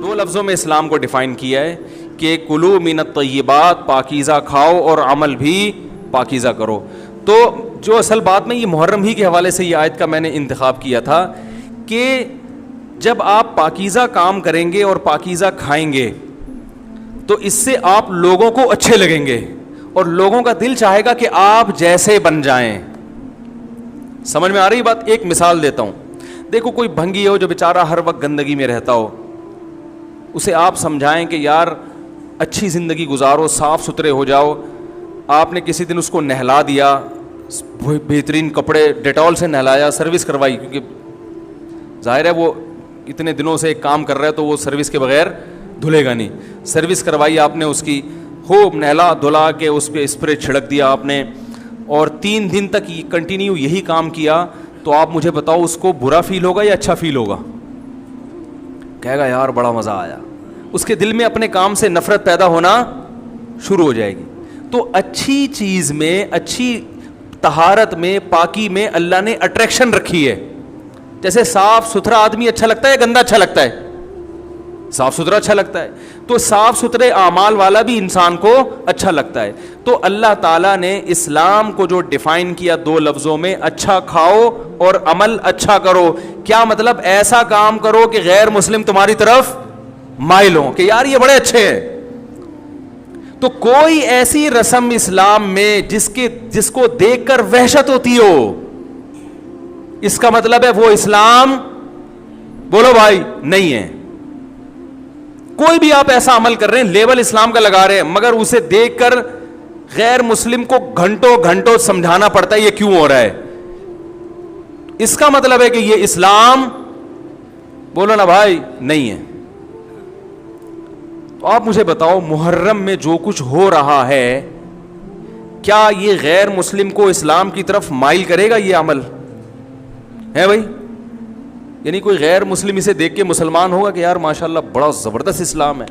دو لفظوں میں اسلام کو ڈیفائن کیا ہے کہ کلو من الطیبات، پاکیزہ کھاؤ اور عمل بھی پاکیزہ کرو. تو جو اصل بات میں یہ محرم ہی کے حوالے سے یہ آیت کا میں نے انتخاب کیا تھا کہ جب آپ پاکیزہ کام کریں گے اور پاکیزہ کھائیں گے تو اس سے آپ لوگوں کو اچھے لگیں گے اور لوگوں کا دل چاہے گا کہ آپ جیسے بن جائیں. سمجھ میں آ رہی بات؟ ایک مثال دیتا ہوں. دیکھو کوئی بھنگی ہو جو بیچارہ ہر وقت گندگی میں رہتا ہو, اسے آپ سمجھائیں کہ یار اچھی زندگی گزارو, صاف ستھرے ہو جاؤ. آپ نے کسی دن اس کو نہلا دیا, بہترین کپڑے ڈیٹول سے نہلایا, سروس کروائی, کیونکہ ظاہر ہے وہ اتنے دنوں سے ایک کام کر رہا ہے تو وہ سروس کے بغیر دھلے گا نہیں. سروس کروائی آپ نے اس کی, خوب نہلا دھلا کے اس پہ اسپرے چھڑک دیا آپ نے, اور 3 دن تک کنٹینیو یہی کام کیا, تو آپ مجھے بتاؤ اس کو برا فیل ہوگا یا اچھا فیل ہوگا؟ کہے گا یار بڑا مزہ آیا. اس کے دل میں اپنے کام سے نفرت پیدا ہونا شروع ہو جائے گی. تو اچھی چیز میں, اچھی طہارت میں, پاکی میں اللہ نے اٹریکشن رکھی ہے. جیسے صاف ستھرا آدمی اچھا لگتا ہے, گندا اچھا لگتا ہے؟ صاف ستھرا اچھا لگتا ہے. تو صاف ستھرے اعمال والا بھی انسان کو اچھا لگتا ہے. تو اللہ تعالیٰ نے اسلام کو جو ڈیفائن کیا 2 لفظوں میں, اچھا کھاؤ اور عمل اچھا کرو. کیا مطلب؟ ایسا کام کرو کہ غیر مسلم تمہاری طرف مائل ہوں کہ یار یہ بڑے اچھے ہیں. تو کوئی ایسی رسم اسلام میں جس کو دیکھ کر وحشت ہوتی ہو, اس کا مطلب ہے وہ اسلام, بولو بھائی, نہیں ہے. کوئی بھی آپ ایسا عمل کر رہے ہیں, لیبل اسلام کا لگا رہے ہیں, مگر اسے دیکھ کر غیر مسلم کو گھنٹوں گھنٹوں سمجھانا پڑتا ہے یہ کیوں ہو رہا ہے, اس کا مطلب ہے کہ یہ اسلام, بولو نا بھائی, نہیں ہے. تو آپ مجھے بتاؤ محرم میں جو کچھ ہو رہا ہے, کیا یہ غیر مسلم کو اسلام کی طرف مائل کرے گا؟ یہ عمل ہے بھائی؟ یعنی کوئی غیر مسلم اسے دیکھ کے مسلمان ہوگا کہ یار ماشاءاللہ بڑا زبردست اسلام ہے؟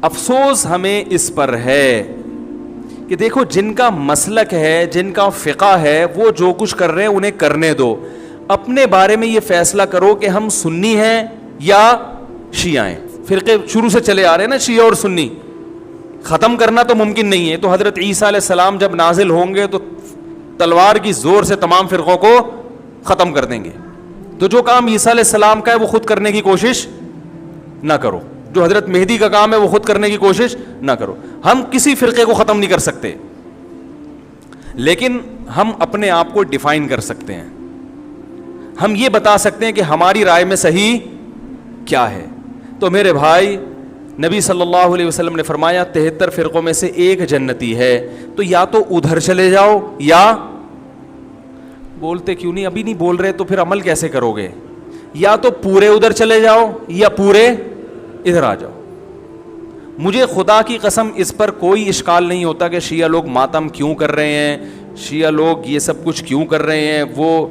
افسوس ہمیں اس پر ہے کہ دیکھو جن کا مسلک ہے, جن کا فقہ ہے, وہ جو کچھ کر رہے ہیں انہیں کرنے دو. اپنے بارے میں یہ فیصلہ کرو کہ ہم سنی ہیں یا شیعہ ہیں. فرقے شروع سے چلے آ رہے ہیں نا, شیعہ اور سنی, ختم کرنا تو ممکن نہیں ہے. تو حضرت عیسیٰ علیہ السلام جب نازل ہوں گے تو تلوار کی زور سے تمام فرقوں کو ختم کر دیں گے. تو جو کام عیسیٰ علیہ السلام کا ہے وہ خود کرنے کی کوشش نہ کرو, جو حضرت مہدی کا کام ہے وہ خود کرنے کی کوشش نہ کرو. ہم کسی فرقے کو ختم نہیں کر سکتے, لیکن ہم اپنے آپ کو ڈیفائن کر سکتے ہیں. ہم یہ بتا سکتے ہیں کہ ہماری رائے میں صحیح کیا ہے. تو میرے بھائی, نبی صلی اللہ علیہ وسلم نے فرمایا 73 فرقوں میں سے ایک جنتی ہے. تو یا تو ادھر چلے جاؤ, یا بولتے کیوں نہیں, ابھی نہیں بول رہے تو پھر عمل کیسے کرو گے, یا تو پورے ادھر چلے جاؤ یا پورے ادھر آ جاؤ. مجھے خدا کی قسم اس پر کوئی اشکال نہیں ہوتا کہ شیعہ لوگ ماتم کیوں کر رہے ہیں, شیعہ لوگ یہ سب کچھ کیوں کر رہے ہیں, وہ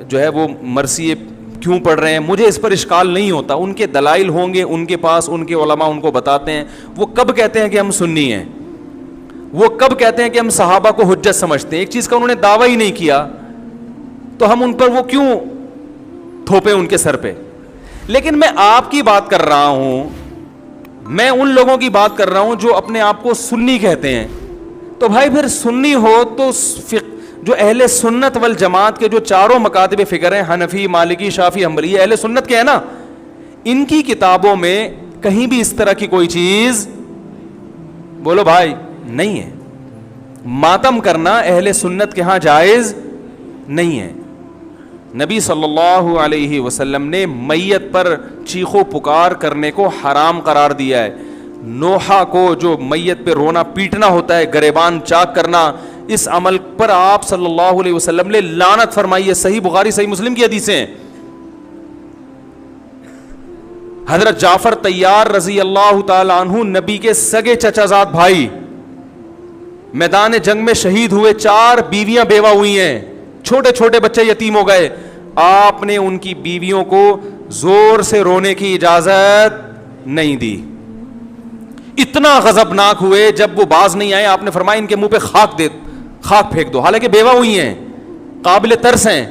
جو ہے وہ مرثیے کیوں پڑھ رہے ہیں. مجھے اس پر اشکال نہیں ہوتا. ان کے دلائل ہوں گے ان کے پاس, ان کے علماء ان کو بتاتے ہیں. وہ کب کہتے ہیں کہ ہم سنی ہیں, وہ کب کہتے ہیں کہ ہم صحابہ کو حجت سمجھتے ہیں. ایک چیز کا انہوں نے دعویٰ ہی نہیں کیا تو ہم ان پر وہ کیوں تھوپے ان کے سر پہ. لیکن میں آپ کی بات کر رہا ہوں, میں ان لوگوں کی بات کر رہا ہوں جو اپنے آپ کو سنی کہتے ہیں. تو بھائی پھر سنی ہو تو جو اہل سنت والجماعت کے جو چاروں مکاتب فکر ہیں, حنفی, مالکی, شافعی, حنبلی, یہ اہل سنت کے ہیں نا, ان کی کتابوں میں کہیں بھی اس طرح کی کوئی چیز, بولو بھائی, نہیں ہے. ماتم کرنا اہل سنت کے ہاں جائز نہیں ہے. نبی صلی اللہ علیہ وسلم نے میت پر چیخو پکار کرنے کو حرام قرار دیا ہے. نوحہ کو جو میت پہ رونا پیٹنا ہوتا ہے, گریبان چاک کرنا, اس عمل پر آپ صلی اللہ علیہ وسلم نے لعنت فرمائی ہے. صحیح بخاری صحیح مسلم کی حدیثیں ہیں. حضرت جعفر طیار رضی اللہ تعالی عنہ نبی کے سگے چچا زاد بھائی میدان جنگ میں شہید ہوئے, 4 بیویاں بیوہ ہوئی ہیں, چھوٹے چھوٹے بچے یتیم ہو گئے. آپ نے ان کی بیویوں کو زور سے رونے کی اجازت نہیں دی. اتنا غضبناک ہوئے, جب وہ باز نہیں آئے آپ نے فرمایا ان کے منہ پہ خاک پھینک دو. حالانکہ بیوہ ہوئی ہیں, قابل ترس ہیں,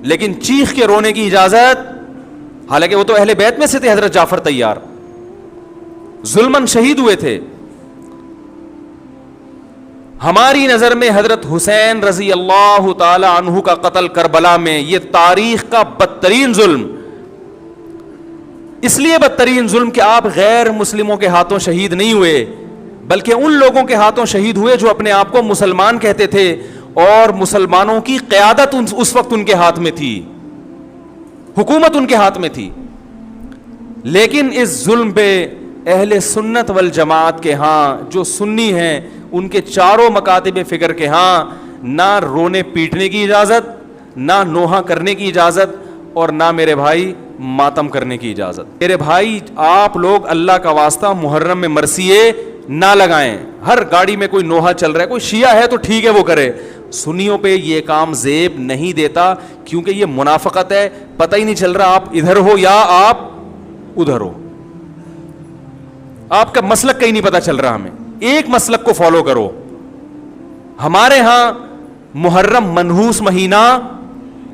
لیکن چیخ کے رونے کی اجازت حالانکہ وہ تو اہل بیت میں سے تھے. حضرت جعفر طیار ظلمن شہید ہوئے تھے. ہماری نظر میں حضرت حسین رضی اللہ تعالی عنہ کا قتل کربلا میں یہ تاریخ کا بدترین ظلم, اس لیے بدترین ظلم کہ آپ غیر مسلموں کے ہاتھوں شہید نہیں ہوئے, بلکہ ان لوگوں کے ہاتھوں شہید ہوئے جو اپنے آپ کو مسلمان کہتے تھے, اور مسلمانوں کی قیادت اس وقت ان کے ہاتھ میں تھی, حکومت ان کے ہاتھ میں تھی. لیکن اس ظلم پہ اہل سنت والجماعت کے ہاں جو سنی ہیں ان کے چاروں مکاتب فکر کے ہاں نہ رونے پیٹنے کی اجازت, نہ نوحہ کرنے کی اجازت, اور نہ میرے بھائی ماتم کرنے کی اجازت. میرے بھائی آپ لوگ اللہ کا واسطہ محرم میں مرثیے نہ لگائیں. ہر گاڑی میں کوئی نوحہ چل رہا ہے, کوئی شیعہ ہے تو ٹھیک ہے وہ کرے, سنیوں پہ یہ کام زیب نہیں دیتا, کیونکہ یہ منافقت ہے. پتہ ہی نہیں چل رہا آپ ادھر ہو یا آپ ادھر ہو, آپ کا مسلک کہیں نہیں پتہ چل رہا. ہمیں ایک مسلک کو فالو کرو. ہمارے ہاں محرم منحوس مہینہ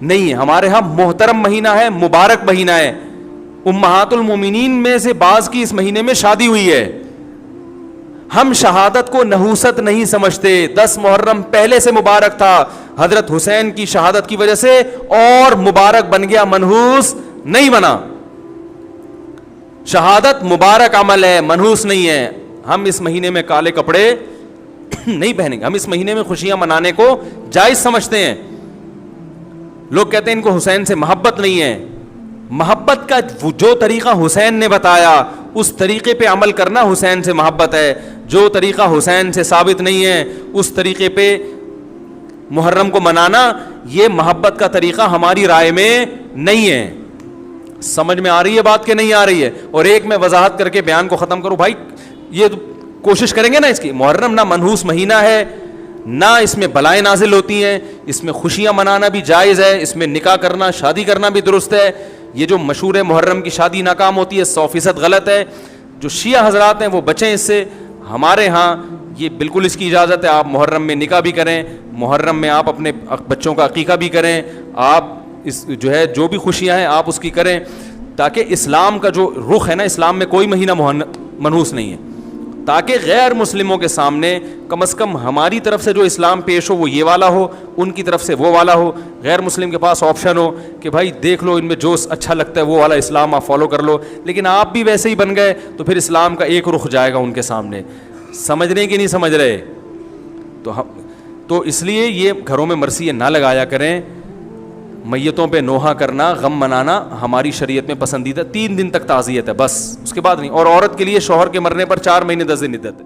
نہیں ہے, ہمارے ہاں محترم مہینہ ہے, مبارک مہینہ ہے. امہات المومنین میں سے بعض کی اس مہینے میں شادی ہوئی ہے. ہم شہادت کو نحوست نہیں سمجھتے. 10 محرم پہلے سے مبارک تھا, حضرت حسین کی شہادت کی وجہ سے اور مبارک بن گیا, منحوس نہیں بنا. شہادت مبارک عمل ہے, منحوس نہیں ہے. ہم اس مہینے میں کالے کپڑے نہیں پہنیں گے, ہم اس مہینے میں خوشیاں منانے کو جائز سمجھتے ہیں. لوگ کہتے ہیں ان کو حسین سے محبت نہیں ہے. محبت کا جو طریقہ حسین نے بتایا اس طریقے پہ عمل کرنا حسین سے محبت ہے. جو طریقہ حسین سے ثابت نہیں ہے اس طریقے پہ محرم کو منانا یہ محبت کا طریقہ ہماری رائے میں نہیں ہے. سمجھ میں آ رہی ہے بات کہ نہیں آ رہی ہے؟ اور ایک میں وضاحت کر کے بیان کو ختم کروں. بھائی یہ کوشش کریں گے نا اس کی, محرم نہ منحوس مہینہ ہے, نہ اس میں بلائیں نازل ہوتی ہیں, اس میں خوشیاں منانا بھی جائز ہے, اس میں نکاح کرنا شادی کرنا بھی درست ہے. یہ جو مشہور ہے محرم کی شادی ناکام ہوتی ہے 100% غلط ہے. جو شیعہ حضرات ہیں وہ بچیں اس سے. ہمارے ہاں یہ بالکل اس کی اجازت ہے, آپ محرم میں نکاح بھی کریں, محرم میں آپ اپنے بچوں کا عقیقہ بھی کریں, آپ اس جو ہے جو بھی خوشیاں ہیں آپ اس کی کریں, تاکہ اسلام کا جو رخ ہے نا, اسلام میں کوئی مہینہ منحوس نہیں ہے, تاکہ غیر مسلموں کے سامنے کم از کم ہماری طرف سے جو اسلام پیش ہو وہ یہ والا ہو, ان کی طرف سے وہ والا ہو. غیر مسلم کے پاس آپشن ہو کہ بھائی دیکھ لو ان میں جو اچھا لگتا ہے وہ والا اسلام آپ فالو کر لو, لیکن آپ بھی ویسے ہی بن گئے تو پھر اسلام کا ایک رخ جائے گا ان کے سامنے. سمجھ رہے کہ نہیں سمجھ رہے؟ تو اس لیے یہ گھروں میں مرثیے نہ لگایا کریں. میتوں پہ نوحہ کرنا, غم منانا ہماری شریعت میں پسندیدہ 3 دن تک تعزیت ہے بس, اس کے بعد نہیں. اور عورت کے لیے شوہر کے مرنے پر 4 مہینے 10 دن عدت ہے.